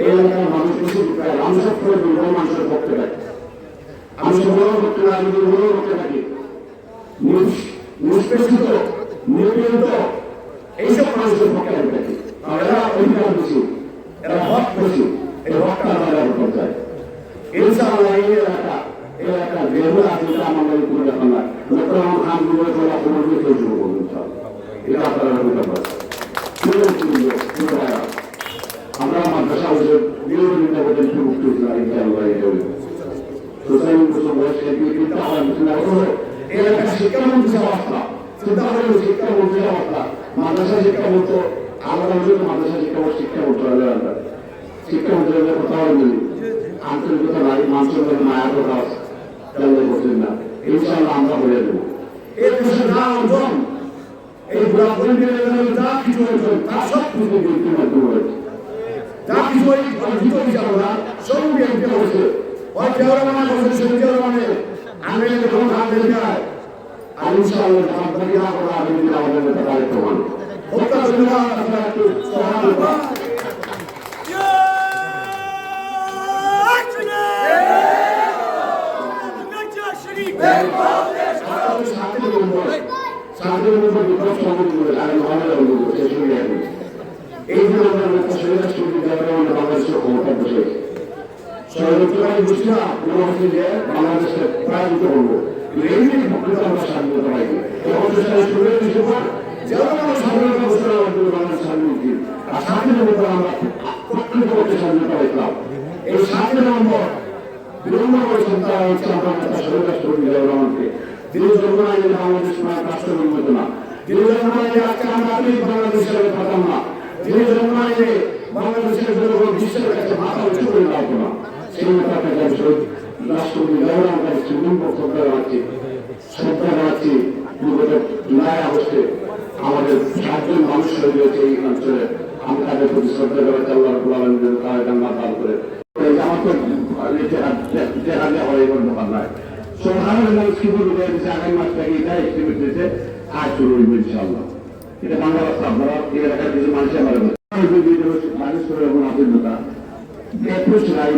এই এলাকার মানুষ বেশি আমি সব করে দুর্বল মানুষের পক্ষে থাকি, আমি সবল করতে পারি, আমি দুর্বল করতে থাকি, নিষ্পেষিত নিপীড়িত এইসব মানুষের পক্ষে আমি থাকি। এরা অধিকার বেশি, এরা হক বেশি, এই হকটা আমাদের উপর যায়। ইনশাআল্লাহ এই এলাকা যেগুলো আছে আমাদের কোনো ব্যাপার না, ডক্টর খান গুলো তোলা কোনো কেউ শুরু করবো ইনশাআল্লাহ, এটা আপনারা হতে পারে। আমরা মাদ্রাসা হাউসের বিরোধিতা করতে মুক্ত ইনশাআল্লাহ এলাকার শিক্ষামন্ত্রী অবস্থা চিন্তা করেন, শিক্ষামন্ত্রীর অবস্থা মাদ্রাসা শিক্ষামন্ত্র আলাদা মাদ্রাসা শিক্ষামন্ত্রণালয় আন্ডার শিক্ষামন্ত্রণালয়ের কথা বলেন, আন্তরিকতা নাই, মানুষের মায়া কথা জানলে বলছেন না। ইনশাআল্লাহ আমরা বলে দেবো এই দেশে যা অর্জন, এই যা কিছু অর্জন তার সব কিছু বিএনপির মাধ্যমে হয়েছে, যা কিছু অর্জিত হয়েছে আমরা সব বিএনপি হয়েছে। ওই কেওড়ামানা করছে, সেই কেওড়ামানে আনলে যখন খান দিয়ে যায় আর ইনশাআল্লাহ আপনাকে না করা আমি যদি আমাদের নেতা তাদের প্রমাণ হত্যা ধন্যবাদ। আপনারা একটু বাংলাদেশের ক্ষমতা বসে বাংলাদেশের প্রায় দিতে বলবো আমরা স্বাধীনতা পাইনি, আর স্বাধীনতা আমরা প্রকৃত স্বাধীনতা পাইলাম। এই স্বাধীনতা বিলম্ব করেছেন তারা হচ্ছে আমরা নেতা শহীদ রাষ্ট্রপতি জিয়াউর রহমানকে। তিনি জন্ম আইনে বাংলাদেশ রাষ্ট্র নির্মিত না, তিনি জন্ম আইনে আজকে আমরা বাংলাদেশের পাতাম না, তিনি জন্ম আইনে বাংলাদেশের জনগণ বিশ্বের কাছে মাথা উঁচু করে লাগতো না। সেই নেতাকে শহীদ রাষ্ট্রপতি জিয়াউর রহমানকে সুপ্রিম কোর্ট শ্রদ্ধা জানাচ্ছি। বিগত জুলাই আগস্টে আমাদের 7 জন মানুষ শহীদ হয়েছে এই অঞ্চলে, আমি তাদের প্রতি শ্রদ্ধা জানাচ্ছি। আল্লাহ রাব্বুল আলামিন তাদের জান্নাত দান করে। আমার তো দেখা দেওয়া হয় এবার ব্যাপার নয়, সাধারণ মানুষ কি বলবে আগামী মাস থেকে এটা এস্টিমেট দিয়েছে কাজ শুরু হইবে ইনশাআল্লাহ। এটা বাংলা ভাষা আপনারা এই এলাকার কিছু মানুষ আমার মানুষ করে এবং অভিজ্ঞতা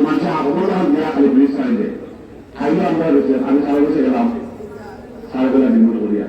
মানুষের আগমন দেয়া খালি ব্রিজ চাইলে খাইলে আমরা রয়েছে। আমি সারা বসে গেলাম সারা বেলা নির্মূল করিয়া